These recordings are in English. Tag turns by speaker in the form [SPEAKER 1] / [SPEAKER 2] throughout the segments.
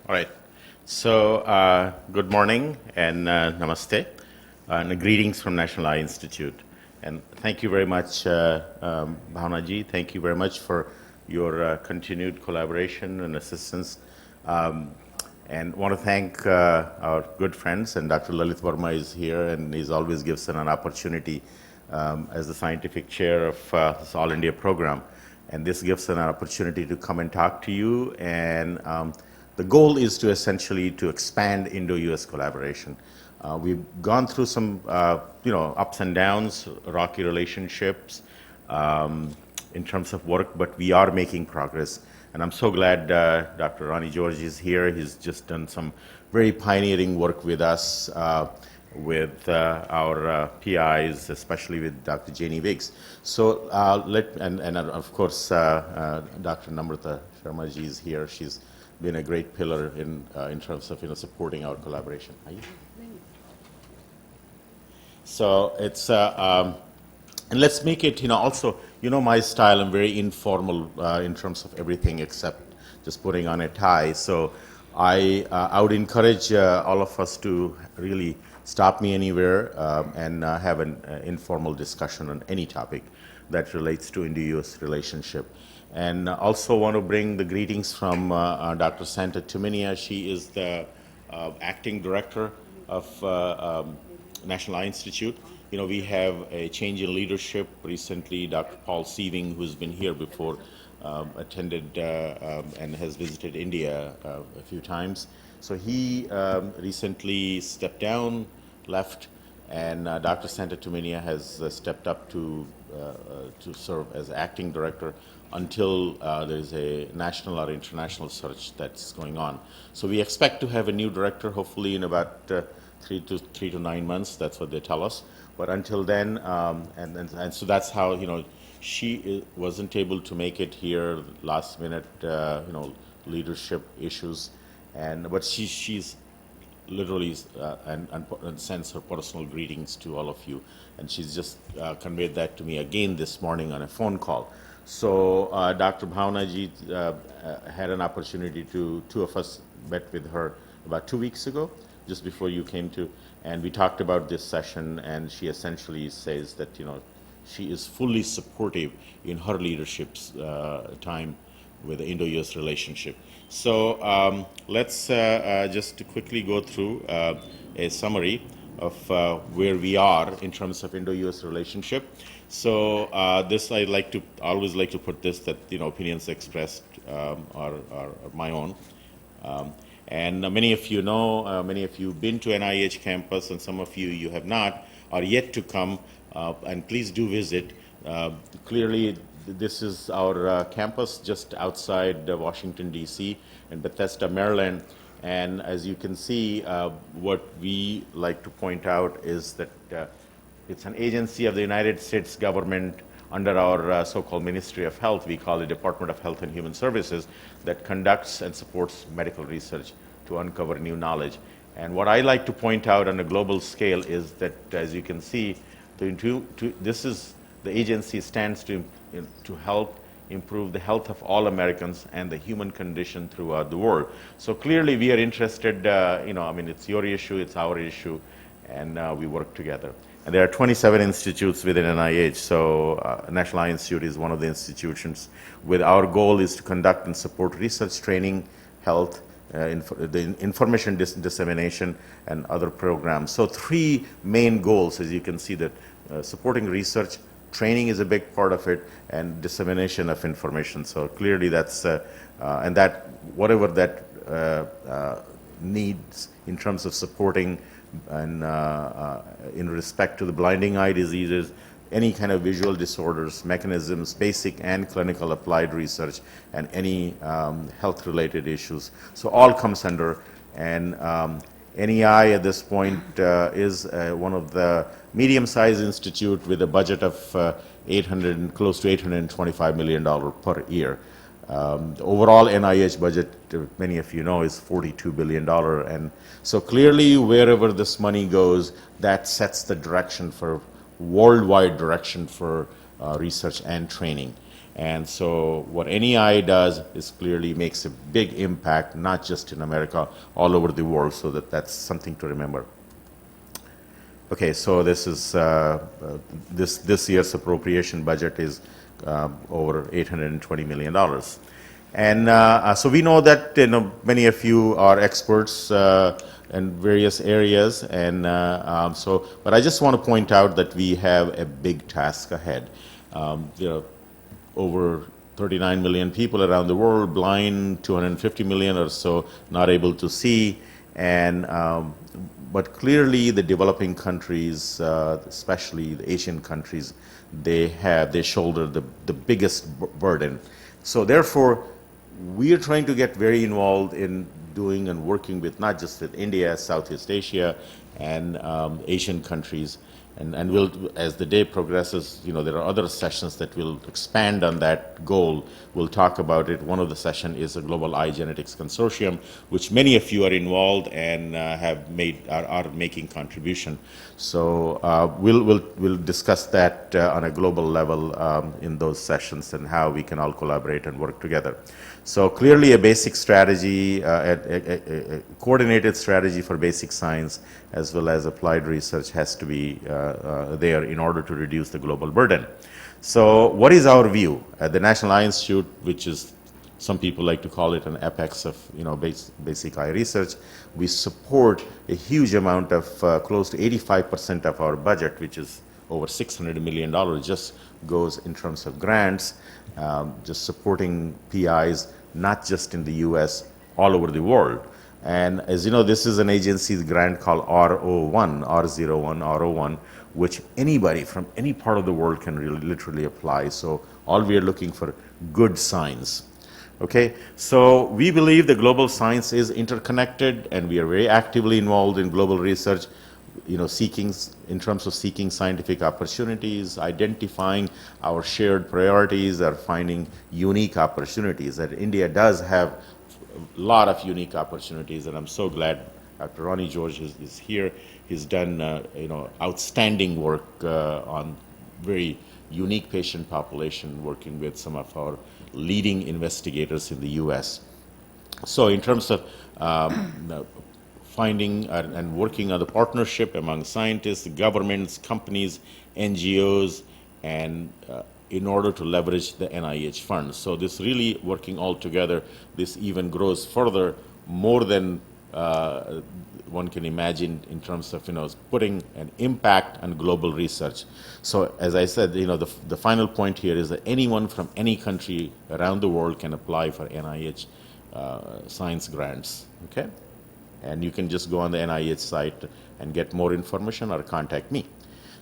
[SPEAKER 1] All right. So, good morning and namaste, and greetings from National Eye Institute. And thank you very much, Bhavnaji. Thank you very much for your continued collaboration and assistance. And want to thank our good friends, and Dr. Lalit Verma is here, and he's always gives us an opportunity as the scientific chair of this All India program. And this gives us an opportunity to come and talk to you. And the goal is to essentially to expand Indo-US collaboration. We've gone through some, ups and downs, rocky relationships in terms of work, but we are making progress. And I'm so glad Dr. Ronnie George is here. He's just done some very pioneering work with us, with our PIs, especially with Dr. Janie Wiggs. So and of course, Dr. Namrata Sharma ji is here. She's been a great pillar in terms of supporting our collaboration. So it's and let's make it also my style. I'm very informal in terms of everything except just putting on a tie. So I would encourage all of us to really stop me anywhere and have an informal discussion on any topic that relates to Indo-US relationship. And also want to bring the greetings from Dr. Santa Tumminia. She is the acting director of National Eye Institute. We have a change in leadership. Recently, Dr. Paul Sieving, who's been here before, attended and has visited India a few times. So he recently stepped down, left, and Dr. Santa Tumminia has stepped up to serve as acting director until there's a national or international search that's going on. So we expect to have a new director hopefully in about 3 to 9 months. That's what they tell us. But until then, and so that's how she wasn't able to make it here last minute, leadership issues, but she's literally and sends her personal greetings to all of you, and she's just conveyed that to me again this morning on a phone call. So Dr. Bhavnaji had an opportunity two of us met with her about 2 weeks ago, just before you came to, and we talked about this session, and she essentially says that she is fully supportive in her leadership's time with the Indo-US relationship. So let's just quickly go through a summary of where we are in terms of Indo-US relationship. So this I always like to put this, that opinions expressed are my own. And many of you know, many of you have been to NIH campus, and some of you have not, are yet to come, and please do visit. Clearly, this is our campus just outside Washington, D.C. in Bethesda, Maryland. And as you can see, what we like to point out is that it's an agency of the United States government under our so-called Ministry of Health. We call it Department of Health and Human Services, that conducts and supports medical research to uncover new knowledge. And what I like to point out on a global scale is that, as you can see, this is the agency stands to help improve the health of all Americans and the human condition throughout the world. So clearly we are interested, it's your issue, it's our issue, and we work together. And there are 27 institutes within NIH, so National Eye Institute is one of the institutions with our goal is to conduct and support research, training, health, the information dissemination, and other programs. So 3 main goals, as you can see, that supporting research, training is a big part of it, and dissemination of information. So clearly that's, and that whatever that needs in terms of supporting and in respect to the blinding eye diseases, any kind of visual disorders, mechanisms, basic and clinical applied research, and any health-related issues. So all comes under, and NEI at this point is one of the medium-sized institute with a budget of close to $825 million per year. The overall NIH budget, many of you know, is $42 billion. And so clearly, wherever this money goes, that sets the direction for worldwide direction for research and training. And so what NEI does is clearly makes a big impact, not just in America, all over the world, so that's something to remember. Okay, so this is this year's appropriation budget is over $820 million. And so we know that many of you are experts in various areas, and but I just want to point out that we have a big task ahead. There are over 39 million people around the world, blind, 250 million or so not able to see, and but clearly the developing countries, especially the Asian countries, they shoulder the biggest burden. So therefore, we are trying to get very involved in doing and working with not just with India, Southeast Asia, and Asian countries. And we'll, as the day progresses, there are other sessions that will expand on that goal. We'll talk about it. One of the sessions is a Global Eye Genetics Consortium, which many of you are involved and are making contribution. So we'll discuss that on a global level in those sessions and how we can all collaborate and work together. So clearly a basic strategy, a coordinated strategy for basic science as well as applied research has to be there in order to reduce the global burden. So what is our view? At the National Eye Institute, which is, some people like to call it an apex of basic eye research, we support a huge amount of, close to 85% of our budget, which is over $600 million, just goes in terms of grants, just supporting PIs, not just in the US, all over the world. And as you know, this is an agency's grant called R01, which anybody from any part of the world can really literally apply. So all we are looking for good science. Okay, so we believe the global science is interconnected, and we are very actively involved in global research, seeking scientific opportunities, identifying our shared priorities, or finding unique opportunities. That India does have a lot of unique opportunities, and I'm so glad Dr. Ronnie George is here. He's done outstanding work on very unique patient population, working with some of our leading investigators in the U.S. So in terms of finding and working on the partnership among scientists, governments, companies, NGOs, and in order to leverage the NIH funds. So this really working all together, this even grows further, more than one can imagine in terms of putting an impact on global research. So as I said, the final point here is that anyone from any country around the world can apply for NIH science grants. Okay, and you can just go on the NIH site and get more information or contact me.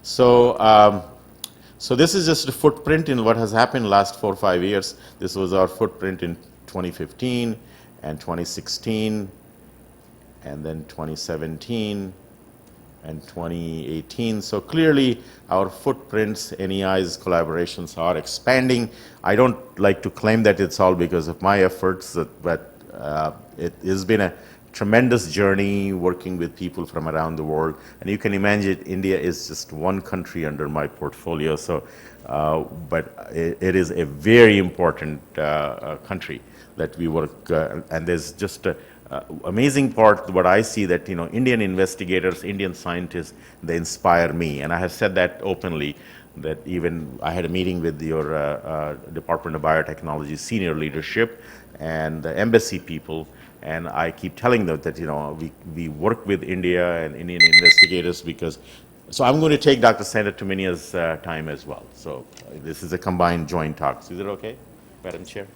[SPEAKER 1] So so this is just a footprint in what has happened in the last 4 or 5 years. This was our footprint in 2015 and 2016, and then 2017 and 2018. So clearly our footprints, NEI's collaborations are expanding. I don't like to claim that it's all because of my efforts, but it has been a tremendous journey working with people from around the world. And you can imagine India is just one country under my portfolio. So, but it is a very important country that we work, and there's just amazing part, what I see, that Indian investigators, Indian scientists, they inspire me, and I have said that openly. That even I had a meeting with your Department of Biotechnology senior leadership and the embassy people, and I keep telling them that we work with India and Indian investigators because. So I'm going to take Dr. Sandra Tuminia's time as well. So this is a combined joint talk. Is it okay, Madam Chair?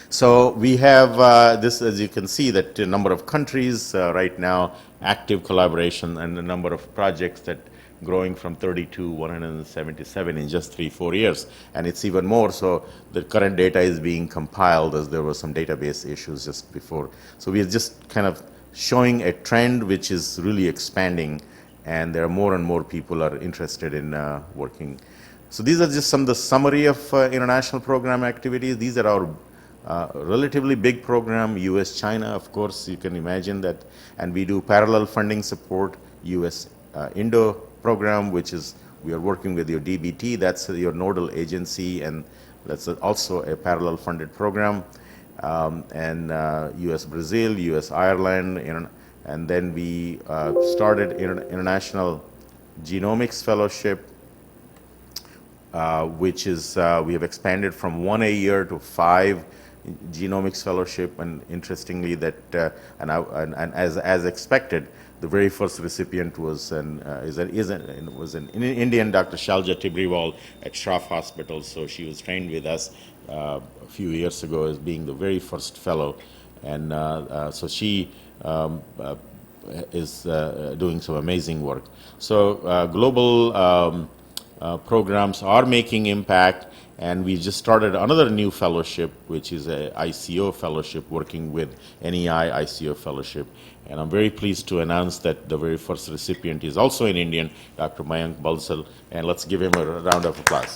[SPEAKER 1] So we have this, as you can see, that a number of countries right now, active collaboration, and a number of projects that growing from 30 to 177 in just 3-4 years. And it's even more, so the current data is being compiled as there were some database issues just before. So we are just kind of showing a trend which is really expanding, and there are more and more people are interested in working. So these are just some of the summary of international program activities. These are our relatively big program, US-China, of course, you can imagine that. And we do parallel funding support, US-Indo program, which is, we are working with your DBT, that's your nodal agency, and That's also a parallel funded program. And U.S. Brazil, U.S. Ireland, and then we started International Genomics Fellowship, which is we have expanded from 1 a year to 5 genomics fellowship, and interestingly that and as expected, the very first recipient was an Indian, Dr. Shalja Tibriwal at Shroff Hospital. So she was trained with us a few years ago as being the very first fellow, and so she is doing some amazing work. So global programs are making impact, and we just started another new fellowship, which is a ICO fellowship, working with NEI ICO fellowship. And I'm very pleased to announce that the very first recipient is also an Indian, Dr. Mayank Balsal, and let's give him a round of applause.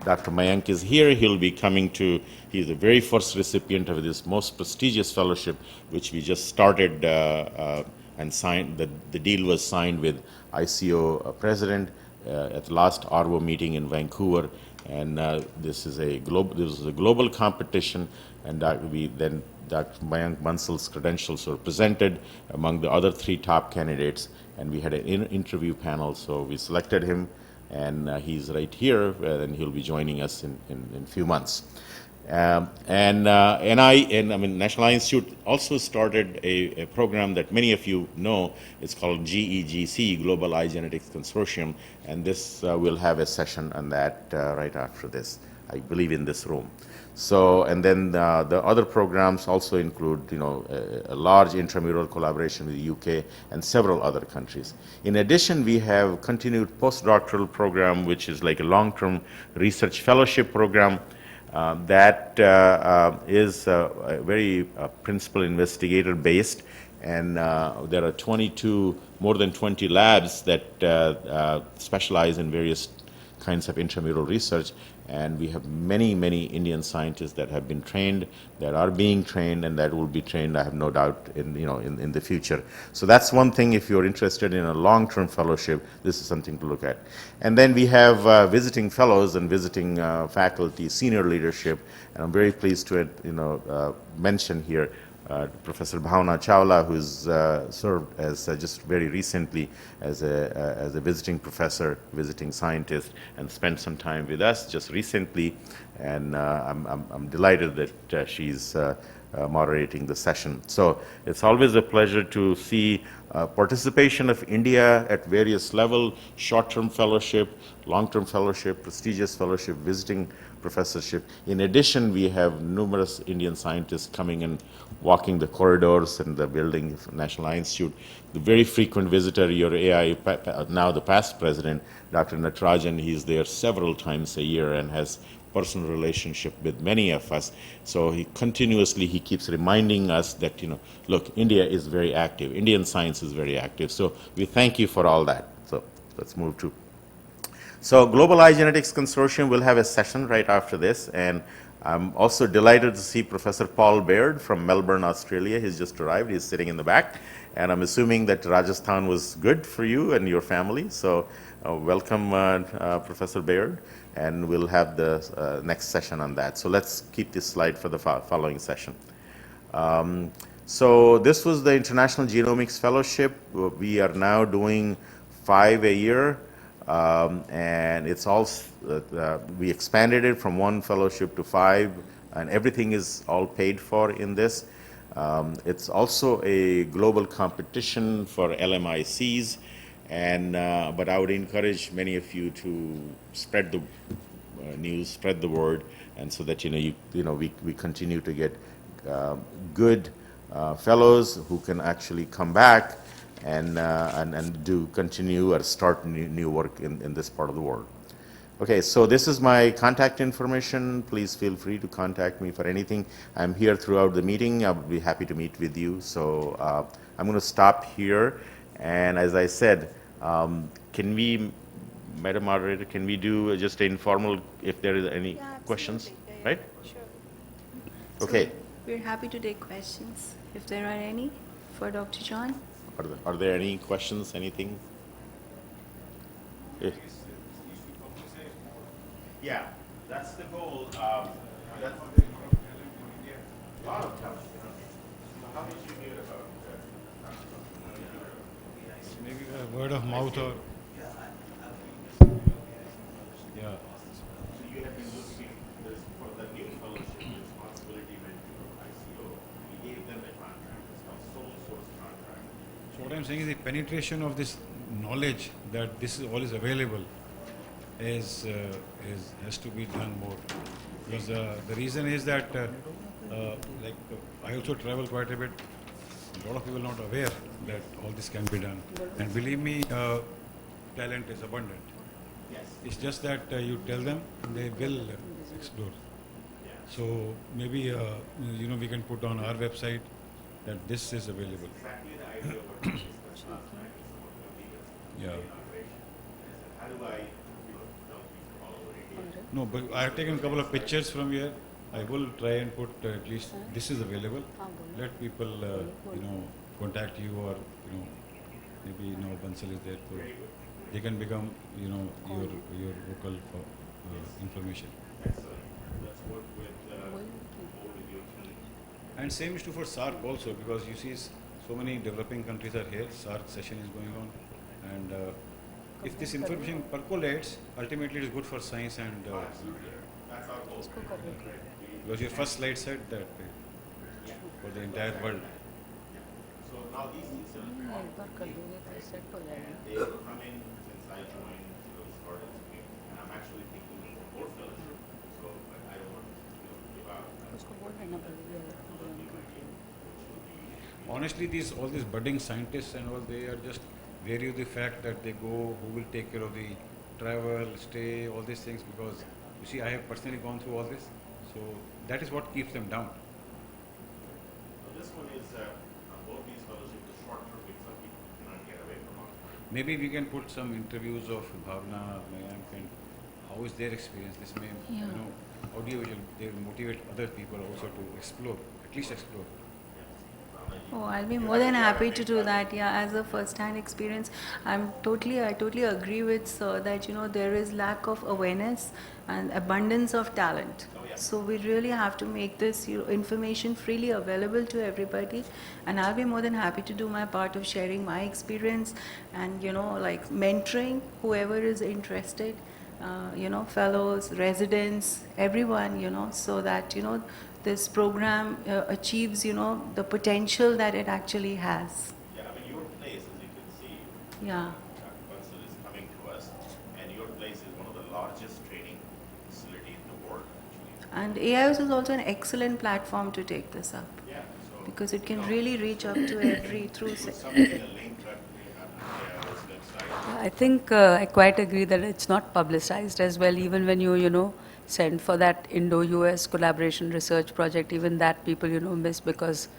[SPEAKER 1] Dr. Mayank is here. He'll be coming to, he's the very first recipient of this most prestigious fellowship, which we just started and signed. The deal was signed with ICO president at the last ARVO meeting in Vancouver, and this is a global competition, and Dr. Mayank Bansal's credentials were presented among the other 3 top candidates, and we had an interview panel, so we selected him, and he's right here, and he'll be joining us in a few months. National Institute also started a program that many of you know. It's called GEGC, Global iGenetics Consortium, and this we'll have a session on that right after this, I believe, in this room. So, and then the other programs also include, a large intramural collaboration with the UK and several other countries. In addition, we have continued postdoctoral program, which is like a long-term research fellowship program. That is very principal investigator based, and there are more than 20 labs that specialize in various kinds of intramural research, and we have many Indian scientists that have been trained, that are being trained, and that will be trained, I have no doubt, in the future. So that's one thing. If you're interested in a long-term fellowship, this is something to look at. And then we have visiting fellows and visiting faculty, senior leadership, and I'm very pleased to mention here Professor Bhavna Chawla, who's served as just very recently as a visiting professor, visiting scientist, and spent some time with us just recently. And I'm delighted that she's moderating the session. So it's always a pleasure to see participation of India at various levels: short-term fellowship, long-term fellowship, prestigious fellowship, visiting professorship. In addition, we have numerous Indian scientists coming and walking the corridors in the building of National Institute. The very frequent visitor, your AI, now the past president, Dr. Natarajan, he's there several times a year and has personal relationship with many of us. So he keeps reminding us that, look, India is very active. Indian science is very active. So we thank you for all that. So let's move to. So Global iGenetics Consortium will have a session right after this, and I'm also delighted to see Professor Paul Baird from Melbourne, Australia. He's just arrived. He's sitting in the back, and I'm assuming that Rajasthan was good for you and your family. So welcome, Professor Baird, and we'll have the next session on that. So let's keep this slide for the following session. So this was the International Genomics Fellowship. We are now doing 5 a year. And it's all we expanded it from 1 fellowship to 5, and everything is all paid for in this. It's also a global competition for LMICs, and but I would encourage many of you to spread the news, spread the word, and so that we continue to get good fellows who can actually come back and do continue or start new work in this part of the world. Okay, so this is my contact information. Please feel free to contact me for anything. I'm here throughout the meeting. I'll be happy to meet with you. So I'm going to stop here. And as I said, can we, Madam Moderator, can we do just an informal, if there is any questions, right?
[SPEAKER 2] Sure.
[SPEAKER 1] Okay.
[SPEAKER 2] So we're happy to take questions, if there are any, for Dr. John.
[SPEAKER 1] Are there any questions, anything? Yeah. That's the goal. That's a lot of talent. How did you hear about
[SPEAKER 3] Maybe word of mouth or yeah.
[SPEAKER 1] So you have been looking this for the new fellowship, the responsibility went to ICO. We gave them a contract. It's called sole source contract.
[SPEAKER 3] So what I'm saying is the penetration of this knowledge that this is all is available is has to be done more. Because the reason is that I also travel quite a bit. A lot of people are not aware that all this can be done. And believe me, talent is abundant.
[SPEAKER 1] Yes.
[SPEAKER 3] It's just that you tell them, they will explore. So maybe we can put on our website that this is available.
[SPEAKER 1] Exactly the idea of what we discussed last night with some of the leaders
[SPEAKER 3] Yeah.
[SPEAKER 1] in operation. I said, how do I tell people all over India?
[SPEAKER 3] No, but I have taken a couple of pictures from here. I will try and put at least this is available. Let people contact you, or maybe Bansal is there, so they can become your vocal for information.
[SPEAKER 1] Excellent. Let's work with your team.
[SPEAKER 3] And same is true for SARC also, because you see so many developing countries are here. SARC session is going on, and if this information percolates, ultimately it is good for science and
[SPEAKER 1] That's our goal.
[SPEAKER 3] because your first slide said that for the entire world.
[SPEAKER 1] So now these things are they will come in since I joined, started speaking, and I'm actually thinking of more fellowship. So I don't want to give out.
[SPEAKER 3] Honestly, all these budding scientists and all, they are just wary of the fact that they go, who will take care of the travel, stay, all these things, because you see, I have personally gone through all this, so that is what keeps them down.
[SPEAKER 1] So this one is both these fellowships are short term because some people cannot get away from us.
[SPEAKER 3] Maybe we can put some interviews of Bhavna, Mayank, and how is their experience. This may, audiovisual, they will motivate other people also to explore, at least explore.
[SPEAKER 2] Oh, I'll be more than happy to do that. Yeah, as a first-hand experience, I totally agree with Sir that there is lack of awareness and abundance of talent. So we really have to make this information freely available to everybody, and I'll be more than happy to do my part of sharing my experience and like mentoring whoever is interested. Fellows, residents, everyone, so that, this program achieves, the potential that it actually has.
[SPEAKER 1] Yeah, I mean, your place, as you can see,
[SPEAKER 2] Yeah.
[SPEAKER 1] Dr. Bansal is coming to us, and your place is one of the largest training facility in the world, actually.
[SPEAKER 2] And AIOS is also an excellent platform to take this up.
[SPEAKER 1] Yeah, so
[SPEAKER 2] Because it can really reach up to every through.
[SPEAKER 1] put something, a link that we have on AIO's website.
[SPEAKER 4] I think I quite agree that it's not publicized as well. Even when you send for that Indo-US collaboration research project, even that people miss, because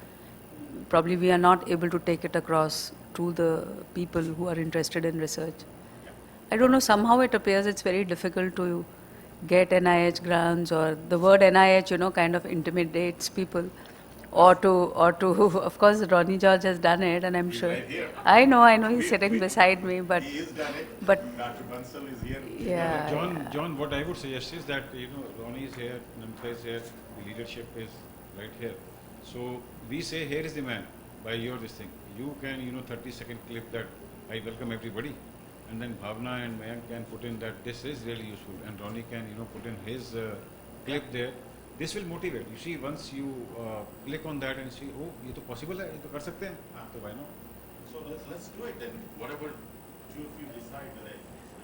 [SPEAKER 4] probably we are not able to take it across to the people who are interested in research. I don't know, somehow it appears it's very difficult to get NIH grants, or the word NIH kind of intimidates people. Or to, of course, Ronnie George has done it, and I'm
[SPEAKER 1] He's
[SPEAKER 4] sure.
[SPEAKER 1] right here.
[SPEAKER 4] I know, he's sitting beside me, but
[SPEAKER 1] He has done it.
[SPEAKER 4] but-
[SPEAKER 1] Dr. Bansal is here.
[SPEAKER 4] yeah.
[SPEAKER 3] John, what I would suggest is that Ronnie is here, Namita is here, the leadership is right here. So we say, here is the man. By your this thing, you can 30-second clip that I welcome everybody, and then Bhavna and Mayank can put in that this is really useful, and Ronnie can put in his clip there. This will motivate. You see, once you click on that and see, oh, ये तो possible है, ये तो कर सकते हैं, तो why not?
[SPEAKER 1] So let's do it then. Whatever two of you decide today.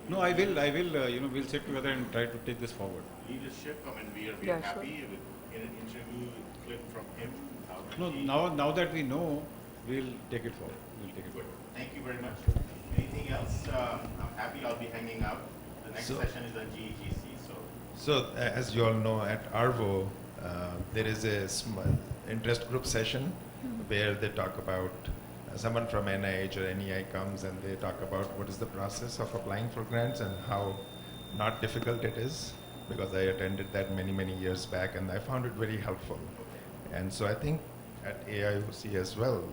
[SPEAKER 3] No, I will. We'll sit together and try to take this forward.
[SPEAKER 1] Leadership, I mean, we are
[SPEAKER 4] Yeah, sure.
[SPEAKER 1] happy with in an interview clip from him.
[SPEAKER 3] No, now that we know, we'll take it forward. We'll take it
[SPEAKER 1] Good.
[SPEAKER 3] forward.
[SPEAKER 1] Thank you very much. Anything else? I'm happy. I'll be hanging out. The next session is on GEGC.
[SPEAKER 5] So, as you all know, at ARVO, there is a interest group session where they talk about, someone from NIH or NEI comes and they talk about what is the process of applying for grants and how not difficult it is, because I attended that many years back and I found it very helpful. And so I think at AIOC as well,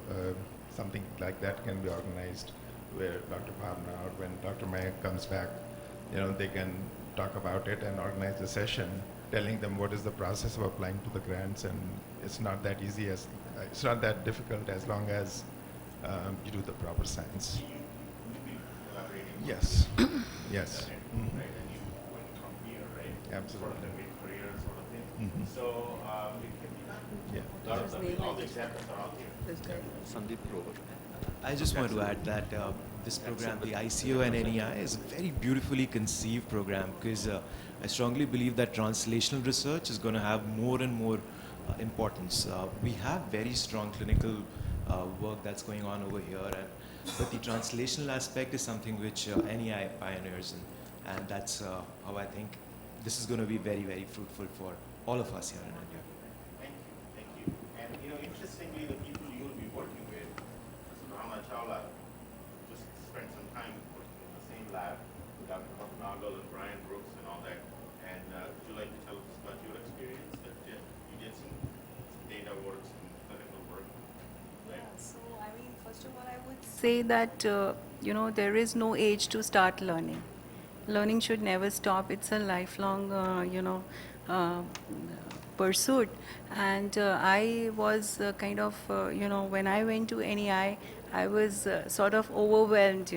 [SPEAKER 5] something like that can be organized where Dr. Bhavna or when Dr. Mayank comes back, they can talk about it and organize a session, telling them what is the process of applying to the grants, and it's not that easy as it's not that difficult as long as you do the proper science. Yes, yes. Mhm. Absolutely. Mhm.
[SPEAKER 1] So it can be done.
[SPEAKER 5] Yeah.
[SPEAKER 1] Lot of them, all the examples are out here.
[SPEAKER 4] This guy.
[SPEAKER 6] Sandeep Grover. I just want to add that this program, the ICO and NEI, is a very beautifully conceived program because I strongly believe that translational research is going to have more and more importance. We have very strong clinical work that's going on over here, but the translational aspect is something which NEI pioneers, and that's how I think this is going to be very, very fruitful for all of us here in India.
[SPEAKER 1] Thank you, thank you. And interestingly, the people you'll be working with, so Rama Chawla, just spent some time working in the same lab with Dr. Bhatnagal and Brian Brooks and all that. And would you like to tell us about your experience that you did some data work, some clinical work? Right?
[SPEAKER 2] So, I mean, first of all, I would say that, there is no age to start learning. Learning should never stop. It's a lifelong, uh, pursuit. And I was when I went to NEI, I was sort of overwhelmed,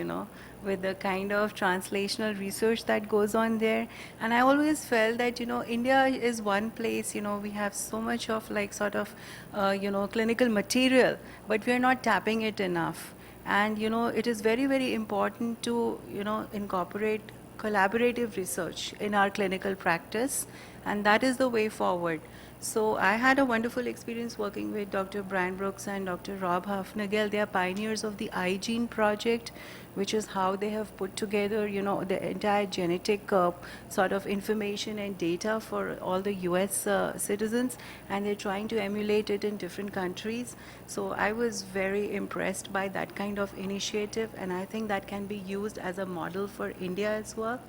[SPEAKER 2] with the kind of translational research that goes on there. And I always felt that, India is one place, we have so much of clinical material, but we are not tapping it enough. And, it is very, very important to, incorporate collaborative research in our clinical practice, and that is the way forward. So I had a wonderful experience working with Dr. Brian Brooks and Dr. Rob Hafnagel. They are pioneers of the iGene project, which is how they have put together, the entire genetic sort of information and data for all the US citizens, and they're trying to emulate it in different countries. So I was very impressed by that kind of initiative, and I think that can be used as a model for India as well.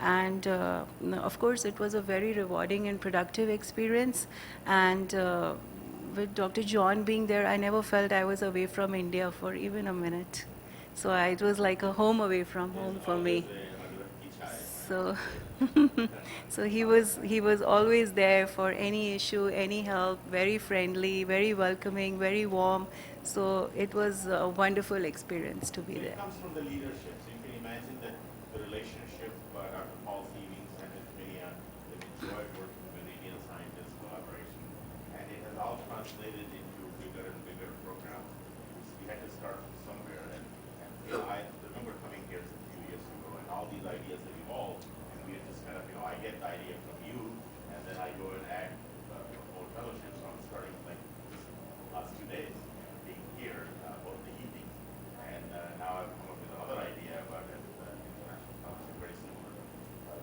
[SPEAKER 2] And of course, it was a very rewarding and productive experience. And with Dr. John being there, I never felt I was away from India for even a minute. So it was like a home away from home for me. So, so he was always there for any issue, any help, very friendly, very welcoming, very warm. So it was a wonderful experience to be
[SPEAKER 1] It
[SPEAKER 2] there.
[SPEAKER 1] comes from the leadership. So you can imagine that the relationship, Dr. Paul Stevens and with Minia, they've enjoyed working with Indian scientists collaboration, and it has all translated into bigger and bigger programs. We had to start from somewhere, and I remember coming here a few years ago, and all these ideas have evolved, and we had just kind of, I get the idea from you, and then I go and add more fellowships. So I'm starting like this last 2 days, being here, both the evening, and now I've come up with another idea about an international fellowship very similar,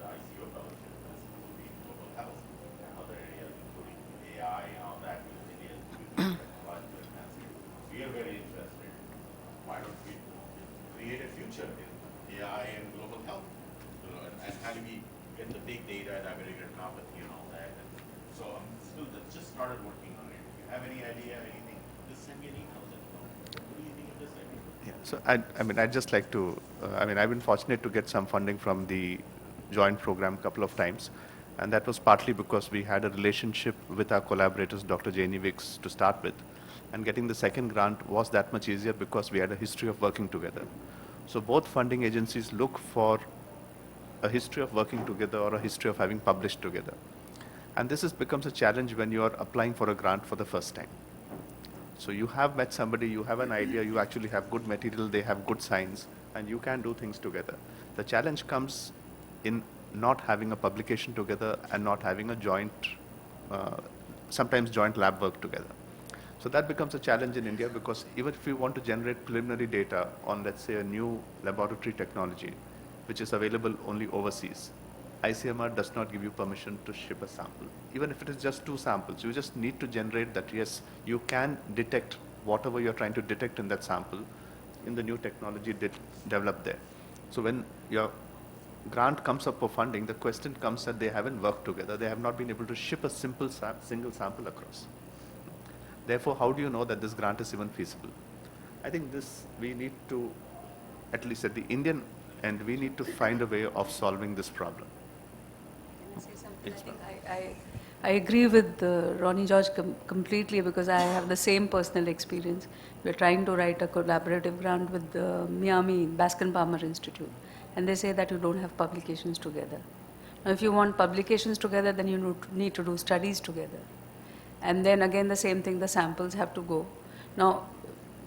[SPEAKER 1] the ICO fellowship. This will be global health and other areas, including AI and all that, because India is moving technological advancement. We are very interested. Why don't we create a future in AI and global health? And how do we get the big data and aggregatopathy and all that? And so I'm still just started working on it. If you have any idea, anything, just send me an email. Let me know. What do you think of this idea?
[SPEAKER 7] Yeah, so I'd just like to, I've been fortunate to get some funding from the joint program a couple of times, and that was partly because we had a relationship with our collaborators, Dr. Janie Wicks, to start with, and getting the second grant was that much easier because we had a history of working together. So both funding agencies look for a history of working together or a history of having published together. And this becomes a challenge when you are applying for a grant for the first time. So you have met somebody, you have an idea, you actually have good material, they have good science, and you can do things together. The challenge comes in not having a publication together and not having a joint, sometimes joint lab work together. So that becomes a challenge in India because even if we want to generate preliminary data on, let's say, a new laboratory technology, which is available only overseas, ICMR does not give you permission to ship a sample. Even if it is just 2 samples, you just need to generate that, yes, you can detect whatever you're trying to detect in that sample in the new technology developed there. So when your grant comes up for funding, the question comes that they haven't worked together. They have not been able to ship a single sample across. Therefore, how do you know that this grant is even feasible? I think we need to, at least at the Indian end, we need to find a way of solving this problem.
[SPEAKER 4] say something? I think I agree with Ronnie George completely, because I have the same personal experience. We're trying to write a collaborative grant with the Miami Baskin Palmer Institute, and they say that you don't have publications together. Now, if you want publications together, then you need to do studies together. And then again, the same thing, the samples have to go. Now,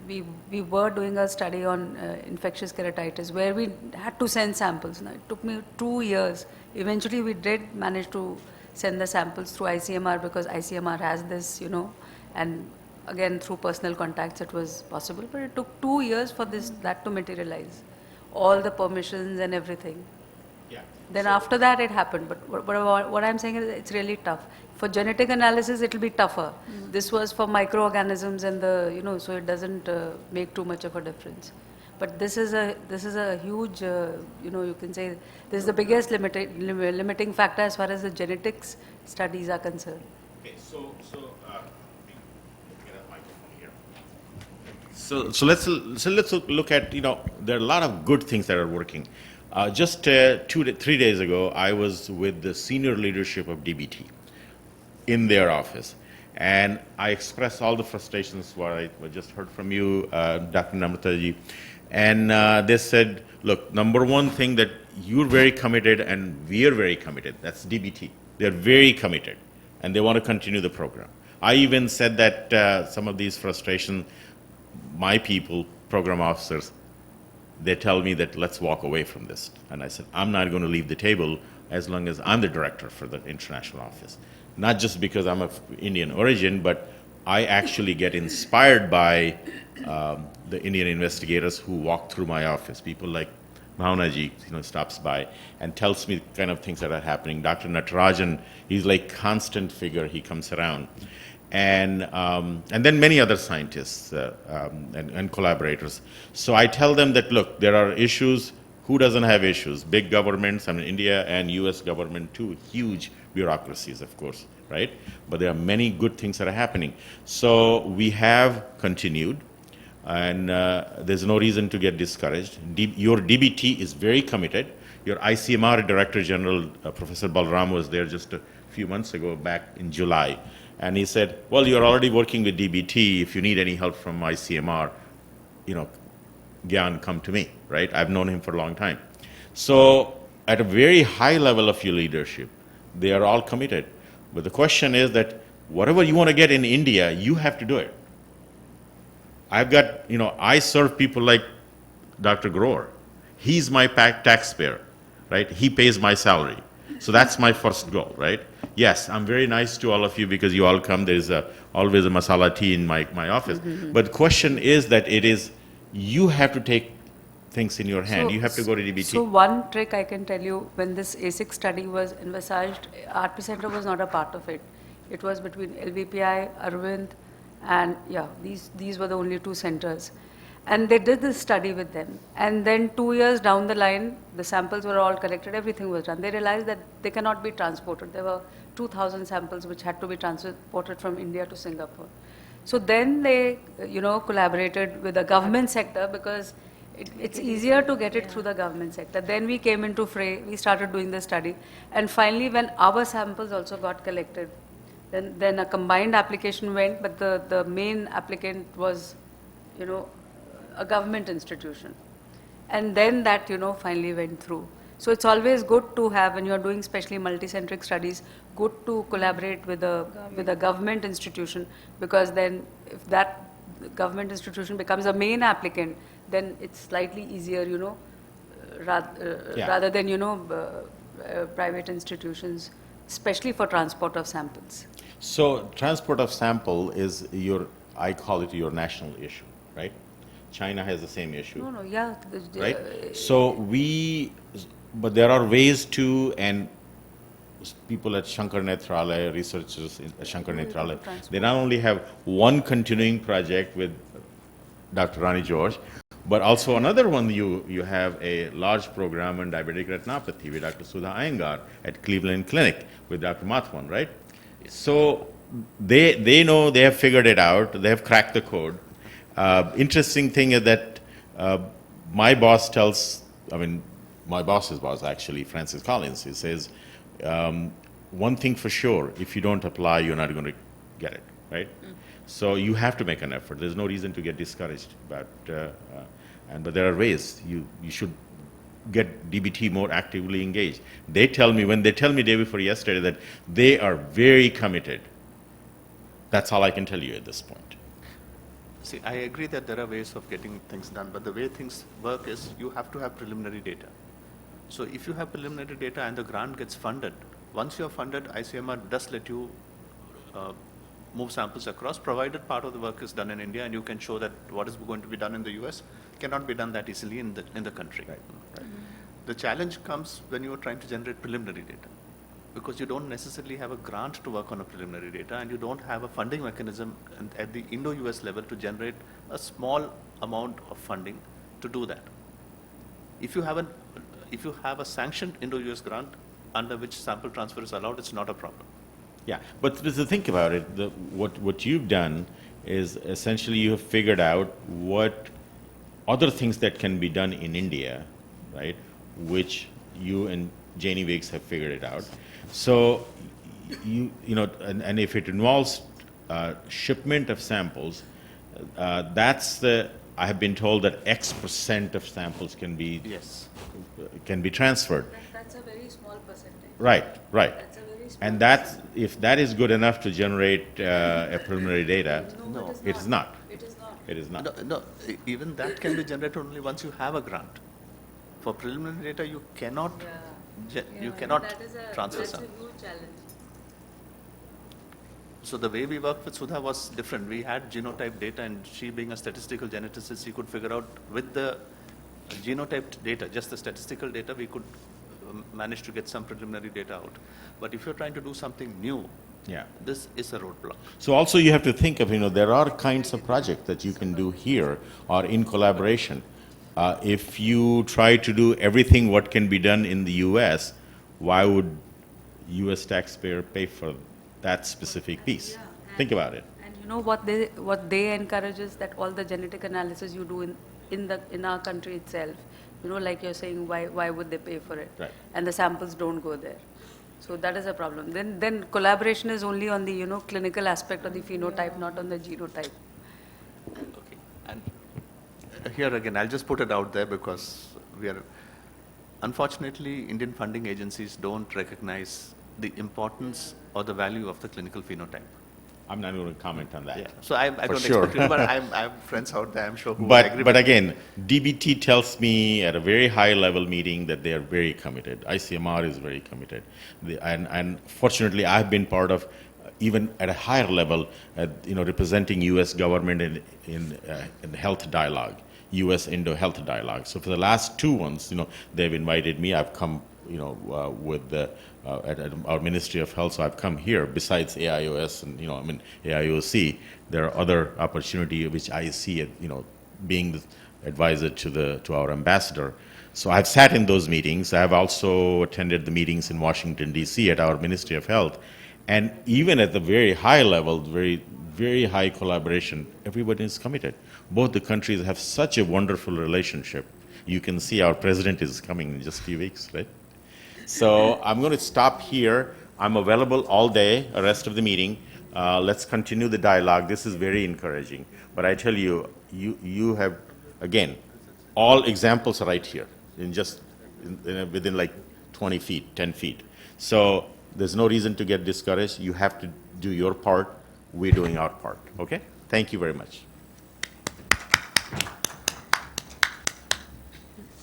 [SPEAKER 4] we were doing a study on infectious keratitis where we had to send samples. Now, it took me 2 years. Eventually, we did manage to send the samples through ICMR, because ICMR has this, and again, through personal contacts, it was possible. But it took 2 years for that to materialize, all the permissions and everything.
[SPEAKER 1] Yeah.
[SPEAKER 4] Then after that it happened. But what I'm saying is it's really tough. For genetic analysis, it will be tougher. This was for microorganisms and so it doesn't make too much of a difference. But this is a huge, you can say this is the biggest limiting factor as far as the genetics studies are concerned.
[SPEAKER 1] Okay, so get a microphone here. So let's look at, there are a lot of good things that are working. Just 3 days ago, I was with the senior leadership of DBT in their office, and I expressed all the frustrations what I just heard from you, Dr. Namrataji, and they said, look, number one thing that you're very committed and we're very committed, that's DBT. They're very committed, and they want to continue the program. I even said that some of these frustrations, my people, program officers, they tell me that let's walk away from this. And I said, I'm not going to leave the table as long as I'm the director for the international office. Not just because I'm of Indian origin, but I actually get inspired by the Indian investigators who walk through my office. People like Bhavnaji, stops by and tells me the kind of things that are happening. Dr. Natarajan, he's like constant figure. He comes around. And then many other scientists and collaborators. So I tell them that, look, there are issues. Who doesn't have issues? Big governments, India and US government too, huge bureaucracies, of course, right? But there are many good things that are happening. So we have continued, and there's no reason to get discouraged. Your DBT is very committed. Your ICMR Director General, Professor Balram, was there just a few months ago, back in July. And he said, well, you're already working with DBT. If you need any help from ICMR, Gyan, come to me, right? I've known him for a long time. So at a very high level of your leadership, they are all committed. But the question is that whatever you want to get in India, you have to do it. I've got, I serve people like Dr. Grover. He's my taxpayer, right? He pays my salary. So that's my first goal, right? Yes, I'm very nice to all of you because you all come. There's always a masala tea in my office. But the question is that you have to take things in your hand. You have to go to DBT.
[SPEAKER 4] So one trick I can tell you, when this ASIC study was envisaged, RP Center was not a part of it. It was between LVPI, Arvind, and these were the only 2 centers. And they did this study with them. And then 2 years down the line, the samples were all collected, everything was done. They realized that they cannot be transported. There were 2,000 samples which had to be transported from India to Singapore. So then they, collaborated with the government sector, because it's easier to get it through the government sector. Then we came into fray, we started doing the study. And finally, when our samples also got collected, then a combined application went, but the main applicant was, a government institution. And then that, finally went through. So it's always good to have, when you're doing especially multicentric studies, good to collaborate with a government institution, because then if that government institution becomes a main applicant, then it's slightly easier, rather than, private institutions, especially for transport of samples.
[SPEAKER 1] So transport of sample is I call it your national issue, right? China has the same issue.
[SPEAKER 4] No, yeah.
[SPEAKER 1] Right? So but there are ways to, and people at Shankar Nethralaya, researchers at Shankar Nethralaya, they not only have one continuing project with Dr. Rani George, but also another one you have a large program in diabetic retinopathy with Dr. Sudha Iyengar at Cleveland Clinic with Dr. Mathwan, right? So they know, they have figured it out, they have cracked the code. Interesting thing is that my boss's boss actually, Francis Collins, he says, one thing for sure, if you don't apply, you're not going to get it, right? So you have to make an effort. There's no reason to get discouraged about, but there are ways. You should get DBT more actively engaged. When they tell me day before yesterday that they are very committed, that's all I can tell you at this point.
[SPEAKER 7] See, I agree that there are ways of getting things done, but the way things work is you have to have preliminary data. So if you have preliminary data and the grant gets funded, once you're funded, ICMR does let you move samples across, provided part of the work is done in India and you can show that what is going to be done in the US cannot be done that easily in the country. Right. Right. The challenge comes when you are trying to generate preliminary data, because you don't necessarily have a grant to work on a preliminary data and you don't have a funding mechanism at the Indo-US level to generate a small amount of funding to do that. If you have a sanctioned Indo-US grant under which sample transfer is allowed, it's not a problem.
[SPEAKER 1] Yeah, but to think about it, what you've done is essentially you have figured out what other things that can be done in India, right, which you and Janie Wiggs have figured it out. So, and if it involves shipment of samples, I have been told that X% of samples can be transferred.
[SPEAKER 4] That's a very small percentage.
[SPEAKER 1] Right, right.
[SPEAKER 4] That's a very small
[SPEAKER 1] And if that is good enough to generate a preliminary data,
[SPEAKER 4] No,
[SPEAKER 1] it is not.
[SPEAKER 4] It is not.
[SPEAKER 1] It is not.
[SPEAKER 7] No, even that can be generated only once you have a grant. For preliminary data, you cannot transfer
[SPEAKER 4] That's
[SPEAKER 7] sample.
[SPEAKER 4] a huge challenge.
[SPEAKER 7] So the way we worked with Sudha was different. We had genotype data, and she being a statistical geneticist, she could figure out with the genotyped data, just the statistical data, we could manage to get some preliminary data out. But if you're trying to do something new, this is a roadblock.
[SPEAKER 1] So also you have to think of, there are kinds of projects that you can do here or in collaboration. If you try to do everything what can be done in the US, why would US taxpayer pay for that specific piece? Think about it.
[SPEAKER 4] And what they encourage is that all the genetic analysis you do in our country itself, like you're saying, why would they pay for it?
[SPEAKER 1] Right.
[SPEAKER 4] And the samples don't go there. So that is a problem. Then collaboration is only on the clinical aspect of the phenotype, not on the genotype.
[SPEAKER 7] Okay. And here again, I'll just put it out there because unfortunately, Indian funding agencies don't recognize the importance or the value of the clinical phenotype.
[SPEAKER 1] I'm not going to comment on that.
[SPEAKER 7] Yeah. So I don't
[SPEAKER 1] sure.
[SPEAKER 7] expect you, but I have friends out there, I'm sure, who agree
[SPEAKER 1] But
[SPEAKER 7] with
[SPEAKER 1] again, DBT tells me at a very high level meeting that they are very committed. ICMR is very committed. And fortunately, I've been part of, even at a higher level, representing U.S. government in health dialogue, U.S. Indo health dialogue. So for the last two ones, they've invited me. I've come, with at our Ministry of Health, so I've come here. Besides AIOS and AIOC, there are other opportunities which I see, being the advisor to our ambassador. So I've sat in those meetings. I've also attended the meetings in Washington D.C. at our Ministry of Health, and even at the very high level, very high collaboration, everybody is committed. Both the countries have such a wonderful relationship. You can see our president is coming in just a few weeks, right? So I'm going to stop here. I'm available all day, the rest of the meeting. Let's continue the dialogue. This is very encouraging. But I tell you, you have, again, all examples are right here, within like 20 feet, 10 feet. So there's no reason to get discouraged. You have to do your part. We're doing our part. Okay? Thank you very much.